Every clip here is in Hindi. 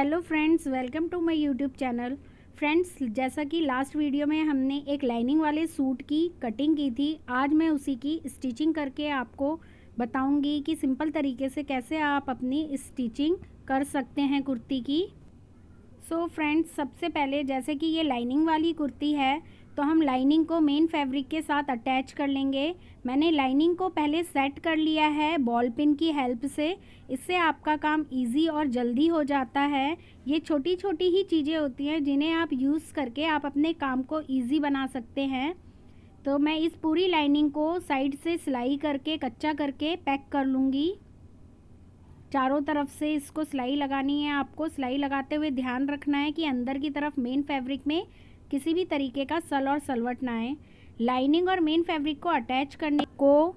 Hello friends, welcome to my YouTube channel. Friends, जैसा कि लास्ट वीडियो में हमने एक लाइनिंग वाले सूट की कटिंग की थी, आज मैं उसी की स्टिचिंग करके आपको बताऊंगी कि सिंपल तरीके से कैसे आप अपनी स्टिचिंग कर सकते हैं कुर्ती की। सो फ्रेंड्स, सबसे पहले जैसे कि ये लाइनिंग वाली कुर्ती है तो हम लाइनिंग को मेन फैब्रिक के साथ अटैच कर लेंगे। मैंने लाइनिंग को पहले सेट कर लिया है बॉल पिन की हेल्प से। इससे आपका काम इजी और जल्दी हो जाता है। ये छोटी छोटी ही चीज़ें होती हैं जिन्हें आप यूज़ करके आप अपने काम को इजी बना सकते हैं। तो मैं इस पूरी लाइनिंग को साइड से सिलाई करके कच्चा करके पैक कर लूँगी। चारों तरफ से इसको सिलाई लगानी है। आपको सिलाई लगाते हुए ध्यान रखना है कि अंदर की तरफ मेन फैब्रिक में किसी भी तरीके का सल और सलवट ना आए। लाइनिंग और मेन फैब्रिक को अटैच करने को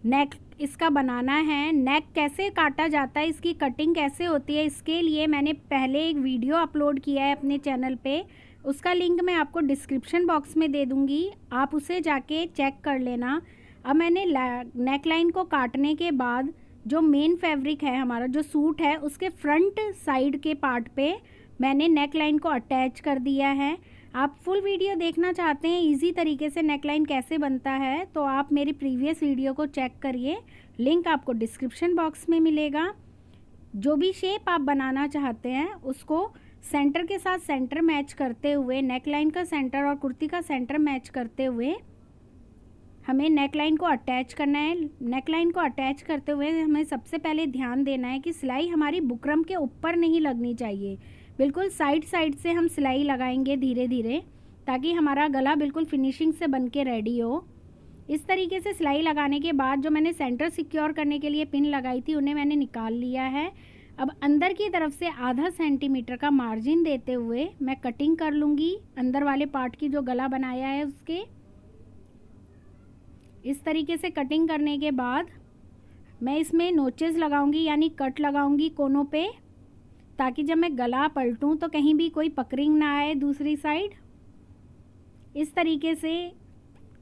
नेक इसका बनाना है। नेक कैसे काटा जाता है, इसकी कटिंग कैसे होती है, इसके लिए मैंने पहले एक वीडियो अपलोड किया है अपने चैनल पे। उसका लिंक मैं आपको डिस्क्रिप्शन बॉक्स में दे दूँगी, आप उसे जाके चेक कर लेना। अब मैंने नेक लाइन को काटने के बाद जो मेन फैब्रिक है हमारा जो सूट है उसके फ्रंट साइड के पार्ट पे मैंने नेक लाइन को अटैच कर दिया है। आप फुल वीडियो देखना चाहते हैं इजी तरीके से नेक लाइन कैसे बनता है तो आप मेरी प्रीवियस वीडियो को चेक करिए, लिंक आपको डिस्क्रिप्शन बॉक्स में मिलेगा। जो भी शेप आप बनाना चाहते हैं उसको सेंटर के साथ सेंटर मैच करते हुए, नेक लाइन का सेंटर और कुर्ती का सेंटर मैच करते हुए हमें नेक लाइन को अटैच करना है। नेक लाइन को अटैच करते हुए हमें सबसे पहले ध्यान देना है कि सिलाई हमारी बुकरम के ऊपर नहीं लगनी चाहिए, बिल्कुल साइड साइड से हम सिलाई लगाएंगे धीरे धीरे, ताकि हमारा गला बिल्कुल फिनिशिंग से बन के रेडी हो। इस तरीके से सिलाई लगाने के बाद जो मैंने सेंटर सिक्योर करने के लिए पिन लगाई थी उन्हें मैंने निकाल लिया है। अब अंदर की तरफ से आधा सेंटीमीटर का मार्जिन देते हुए मैं कटिंग कर लूँगी अंदर वाले पार्ट की जो गला बनाया है उसके। इस तरीके से कटिंग करने के बाद मैं इसमें नोचेस लगाऊंगी, यानी कट लगाऊंगी कोनों पे, ताकि जब मैं गला पलटूं तो कहीं भी कोई पकड़िंग ना आए दूसरी साइड। इस तरीके से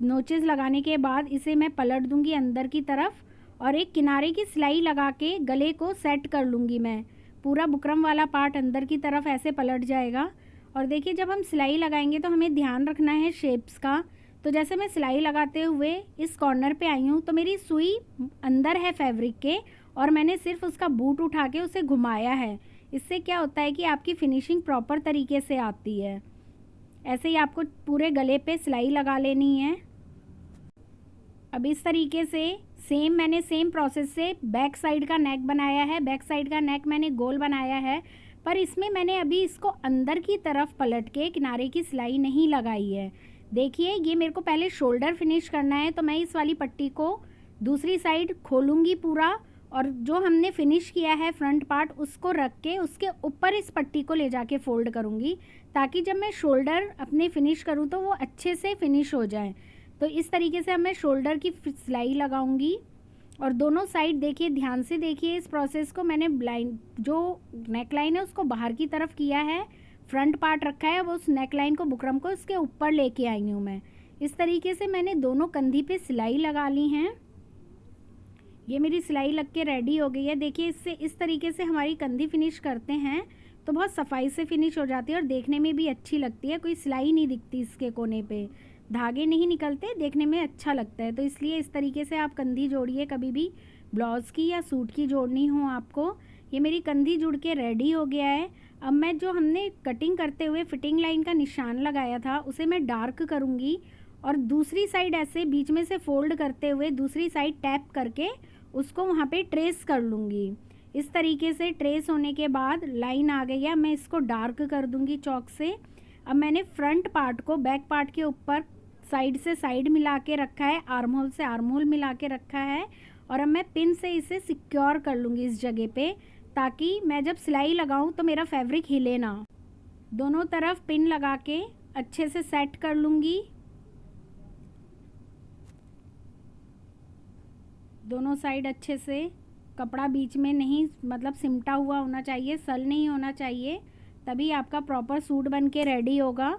नोचेस लगाने के बाद इसे मैं पलट दूंगी अंदर की तरफ और एक किनारे की सिलाई लगा के गले को सेट कर लूँगी। मैं पूरा बुकरम वाला पार्ट अंदर की तरफ ऐसे पलट जाएगा। और देखिए, जब हम सिलाई लगाएंगे तो हमें ध्यान रखना है शेप्स का। तो जैसे मैं सिलाई लगाते हुए इस कॉर्नर पे आई हूँ तो मेरी सुई अंदर है फैब्रिक के और मैंने सिर्फ उसका बूट उठा के उसे घुमाया है। इससे क्या होता है कि आपकी फिनिशिंग प्रॉपर तरीके से आती है। ऐसे ही आपको पूरे गले पे सिलाई लगा लेनी है। अब इस तरीके से मैंने सेम प्रोसेस से बैक साइड का नेक बनाया है। बैक साइड का नेक मैंने गोल बनाया है, पर इसमें मैंने अभी इसको अंदर की तरफ पलट के किनारे की सिलाई नहीं लगाई है। देखिए, ये मेरे को पहले शोल्डर फिनिश करना है तो मैं इस वाली पट्टी को दूसरी साइड खोलूँगी पूरा, और जो हमने फिनिश किया है फ्रंट पार्ट उसको रख के उसके ऊपर इस पट्टी को ले जाके फोल्ड करूँगी, ताकि जब मैं शोल्डर अपने फिनिश करूँ तो वो अच्छे से फिनिश हो जाए। तो इस तरीके से अब मैं शोल्डर की सिलाई लगाऊंगी। और दोनों साइड देखिए, ध्यान से देखिए इस प्रोसेस को। मैंने लाइन जो नेक लाइन है उसको बाहर की तरफ किया है, फ्रंट पार्ट रखा है, वो उस नेक लाइन को बुकरम को उसके ऊपर लेके आई हूँ मैं। इस तरीके से मैंने दोनों कंधी पे सिलाई लगा ली हैं। ये मेरी सिलाई लग के रेडी हो गई है। देखिए, इससे इस तरीके से हमारी कंधी फिनिश करते हैं तो बहुत सफाई से फिनिश हो जाती है और देखने में भी अच्छी लगती है। कोई सिलाई नहीं दिखती इसके कोने पे, धागे नहीं निकलते, देखने में अच्छा लगता है। तो इसलिए इस तरीके से आप कंधी जोड़िए, कभी भी ब्लाउज़ की या सूट की जोड़नी हो आपको। ये मेरी कंधी जुड़ के रेडी हो गया है। अब मैं जो हमने कटिंग करते हुए फिटिंग लाइन का निशान लगाया था उसे मैं डार्क करूँगी और दूसरी साइड ऐसे बीच में से फोल्ड करते हुए दूसरी साइड टैप करके उसको वहाँ पे ट्रेस कर लूँगी। इस तरीके से ट्रेस होने के बाद लाइन आ गई है, मैं इसको डार्क कर दूँगी चॉक से। अब मैंने फ्रंट पार्ट को बैक पार्ट के ऊपर साइड से साइड मिला के रखा है, आर्म होल से आर्म होल मिला के रखा है, और अब मैं पिन से इसे सिक्योर कर लूँगी इस जगह पे, ताकि मैं जब सिलाई लगाऊं तो मेरा फैब्रिक हिले ना। दोनों तरफ पिन लगा के अच्छे से सेट कर लूँगी। दोनों साइड अच्छे से, कपड़ा बीच में नहीं, मतलब सिमटा हुआ होना चाहिए, सल नहीं होना चाहिए, तभी आपका प्रॉपर सूट बन के रेडी होगा।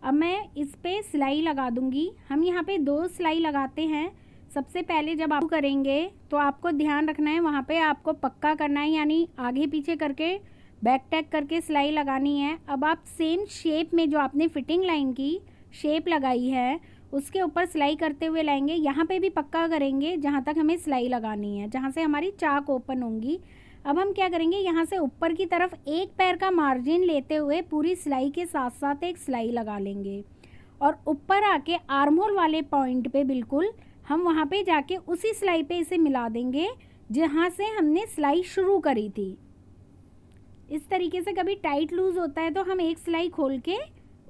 अब मैं इस पे सिलाई लगा दूँगी। हम यहाँ पे 2 सिलाई लगाते हैं। सबसे पहले जब आप करेंगे तो आपको ध्यान रखना है, वहाँ पे आपको पक्का करना है, यानी आगे पीछे करके बैक टैक करके सिलाई लगानी है। अब आप सेम शेप में जो आपने फिटिंग लाइन की शेप लगाई है उसके ऊपर सिलाई करते हुए लाएंगे। यहाँ पे भी पक्का करेंगे जहाँ तक हमें सिलाई लगानी है, जहाँ से हमारी चाक ओपन होंगी। अब हम क्या करेंगे, यहाँ से ऊपर की तरफ एक पैर का मार्जिन लेते हुए पूरी सिलाई के साथ साथ एक सिलाई लगा लेंगे और ऊपर आके आर्म होल वाले पॉइंट पे बिल्कुल हम वहाँ पे जाके उसी सिलाई पे इसे मिला देंगे जहाँ से हमने सिलाई शुरू करी थी। इस तरीके से कभी टाइट लूज़ होता है तो हम एक सिलाई खोल के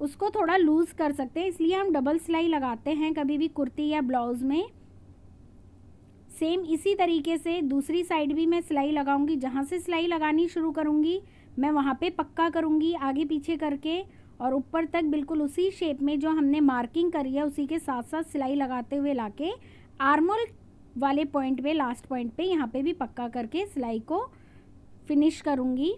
उसको थोड़ा लूज़ कर सकते हैं, इसलिए हम डबल सिलाई लगाते हैं कभी भी कुर्ती या ब्लाउज़ में। सेम इसी तरीके से दूसरी साइड भी मैं सिलाई लगाऊंगी। जहाँ से सिलाई लगानी शुरू करूँगी मैं वहाँ पे पक्का करूँगी आगे पीछे करके और ऊपर तक बिल्कुल उसी शेप में जो हमने मार्किंग करी है उसी के साथ साथ सिलाई लगाते हुए लाके आर्म होल वाले पॉइंट पे, लास्ट पॉइंट पे यहाँ पे भी पक्का करके सिलाई को फिनिश करूँगी।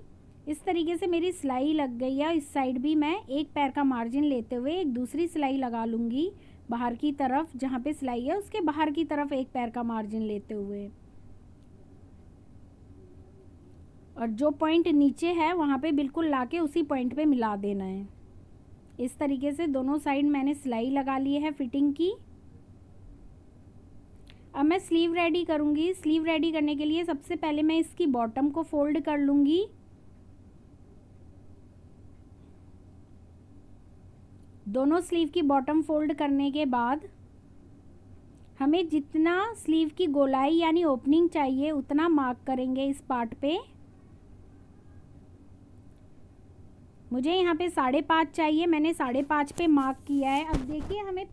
इस तरीके से मेरी सिलाई लग गई है। इस साइड भी मैं एक पैर का मार्जिन लेते हुए एक दूसरी सिलाई लगा लूँगी बाहर की तरफ, जहाँ पे सिलाई है उसके बाहर की तरफ एक पैर का मार्जिन लेते हुए, और जो पॉइंट नीचे है वहाँ पे बिल्कुल लाके उसी पॉइंट पे मिला देना है। इस तरीके से दोनों साइड मैंने सिलाई लगा ली है फिटिंग की। अब मैं स्लीव रेडी करूँगी। स्लीव रेडी करने के लिए सबसे पहले मैं इसकी बॉटम को फोल्ड कर लूँगी। दोनों स्लीव की बॉटम फोल्ड करने के बाद हमें जितना स्लीव की गोलाई यानी ओपनिंग चाहिए उतना मार्क करेंगे इस पार्ट पे। मुझे यहाँ पे 5.5 चाहिए, मैंने 5.5 पे मार्क किया है। अब देखिए हमें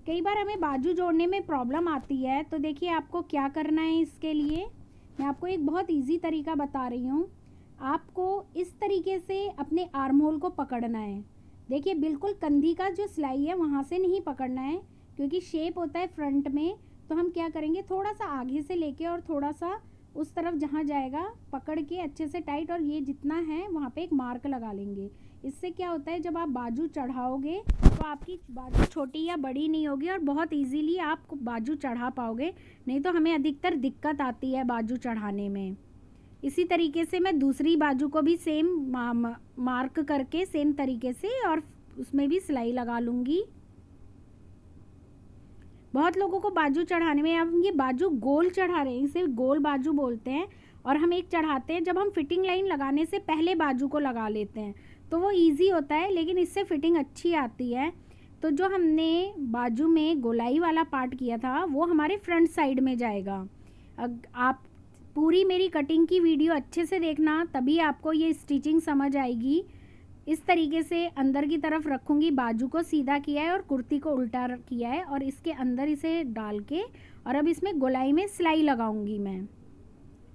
कई बार हमें बाजू जोड़ने में प्रॉब्लम आती है, तो देखिए आपको क्या करना है। इसके लिए मैं आपको एक बहुत इजी तरीका बता रही हूँ। आपको इस तरीके से अपने आर्म होल को पकड़ना है। देखिए बिल्कुल कंधी का जो सिलाई है वहाँ से नहीं पकड़ना है, क्योंकि शेप होता है फ्रंट में। तो हम क्या करेंगे, थोड़ा सा आगे से लेके और थोड़ा सा उस तरफ जहाँ जाएगा पकड़ के अच्छे से टाइट, और ये जितना है वहाँ पे एक मार्क लगा लेंगे। इससे क्या होता है, जब आप बाजू चढ़ाओगे तो आपकी बाजू छोटी या बड़ी नहीं होगी और बहुत इजीली आप बाजू चढ़ा पाओगे। नहीं तो हमें अधिकतर दिक्कत आती है बाजू चढ़ाने में। इसी तरीके से मैं दूसरी बाजू को भी सेम मार्क करके सेम तरीके से और उसमें भी सिलाई लगा लूँगी। बहुत लोगों को बाजू चढ़ाने में, अब ये बाजू गोल चढ़ा रहे हैं, इसे गोल बाजू बोलते हैं, और हम एक चढ़ाते हैं जब हम फिटिंग लाइन लगाने से पहले बाजू को लगा लेते हैं, तो वो इजी होता है, लेकिन इससे फिटिंग अच्छी आती है। तो जो हमने बाजू में गोलाई वाला पार्ट किया था वो हमारे फ्रंट साइड में जाएगा। आप पूरी मेरी कटिंग की वीडियो अच्छे से देखना, तभी आपको ये स्टिचिंग समझ आएगी। इस तरीके से अंदर की तरफ रखूँगी, बाजू को सीधा किया है और कुर्ती को उल्टा किया है, और इसके अंदर इसे डाल के और अब इसमें गोलाई में सिलाई लगाऊंगी। मैं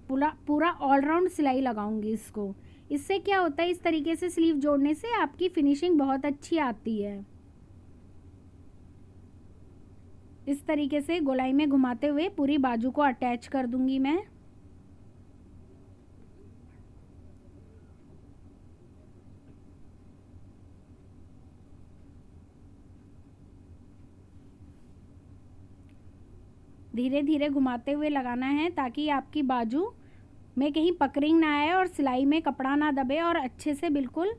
पूरा ऑलराउंड सिलाई लगाऊंगी इसको। इससे क्या होता है, इस तरीके से स्लीव जोड़ने से आपकी फिनिशिंग बहुत अच्छी आती है। इस तरीके से गोलाई में घुमाते हुए पूरी बाजू को अटैच कर दूंगी मैं। धीरे धीरे घुमाते हुए लगाना है ताकि आपकी बाजू में कहीं पकड़िंग ना आए और सिलाई में कपड़ा ना दबे और अच्छे से बिल्कुल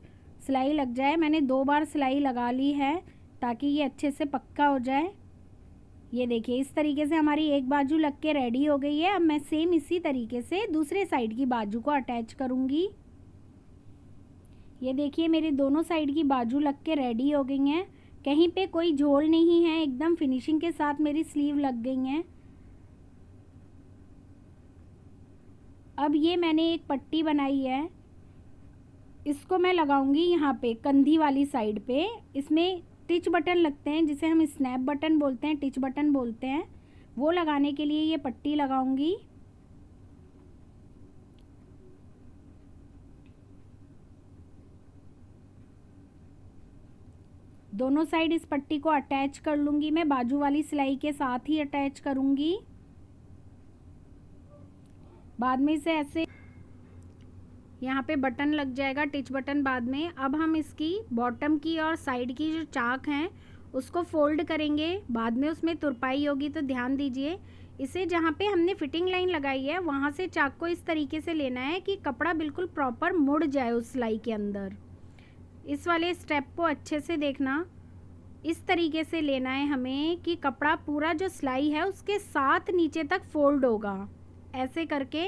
सिलाई लग जाए। मैंने 2 बार सिलाई लगा ली है ताकि ये अच्छे से पक्का हो जाए। ये देखिए इस तरीके से हमारी एक बाजू लग के रेडी हो गई है। अब मैं सेम इसी तरीके से दूसरे साइड की बाजू को अटैच करूँगी। ये देखिए मेरी दोनों साइड की बाजू लग के रेडी हो गई हैं, कहीं पे कोई झोल नहीं है, एकदम फिनिशिंग के साथ मेरी स्लीव लग गई हैं। अब ये मैंने एक पट्टी बनाई है, इसको मैं लगाऊंगी यहाँ पे कंधी वाली साइड पे। इसमें टिच बटन लगते हैं जिसे हम स्नैप बटन बोलते हैं, टिच बटन बोलते हैं, वो लगाने के लिए ये पट्टी लगाऊंगी। दोनों साइड इस पट्टी को अटैच कर लूँगी मैं, बाजू वाली सिलाई के साथ ही अटैच करूँगी। बाद में इसे ऐसे यहाँ पे बटन लग जाएगा, टिच बटन बाद में। अब हम इसकी बॉटम की और साइड की जो चाक हैं उसको फोल्ड करेंगे, बाद में उसमें तुरपाई होगी तो ध्यान दीजिए। इसे जहाँ पे हमने फिटिंग लाइन लगाई है वहाँ से चाक को इस तरीके से लेना है कि कपड़ा बिल्कुल प्रॉपर मुड़ जाए उस सिलाई के अंदर। इस वाले स्टेप को अच्छे से देखना, इस तरीके से लेना है हमें कि कपड़ा पूरा जो सिलाई है उसके साथ नीचे तक फोल्ड होगा। ऐसे करके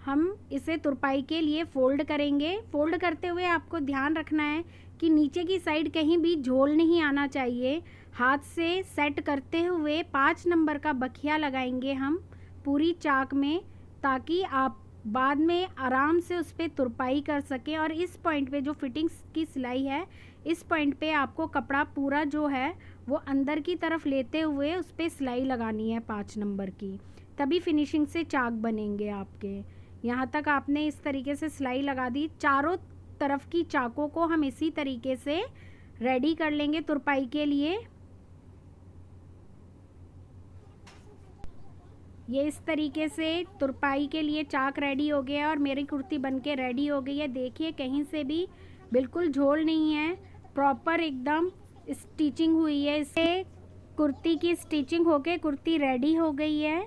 हम इसे तुरपाई के लिए फोल्ड करेंगे। फोल्ड करते हुए आपको ध्यान रखना है कि नीचे की साइड कहीं भी झोल नहीं आना चाहिए। हाथ से सेट करते हुए 5 नंबर का बखिया लगाएंगे हम पूरी चाक में, ताकि आप बाद में आराम से उस पर तुरपाई कर सकें। और इस पॉइंट पे जो फिटिंग्स की सिलाई है, इस पॉइंट पे आपको कपड़ा पूरा जो है वो अंदर की तरफ लेते हुए उस पर सिलाई लगानी है 5 नंबर की, तभी फिनिशिंग से चाक बनेंगे आपके। यहाँ तक आपने इस तरीके से सिलाई लगा दी। चारों तरफ की चाकों को हम इसी तरीके से रेडी कर लेंगे तुरपाई के लिए। ये इस तरीके से तुरपाई के लिए चाक रेडी हो गया और मेरी कुर्ती बनके रेडी हो गई है। देखिए कहीं से भी बिल्कुल झोल नहीं है, प्रॉपर एकदम स्टिचिंग हुई है। इससे कुर्ती की स्टिचिंग होके कुर्ती रेडी हो गई है।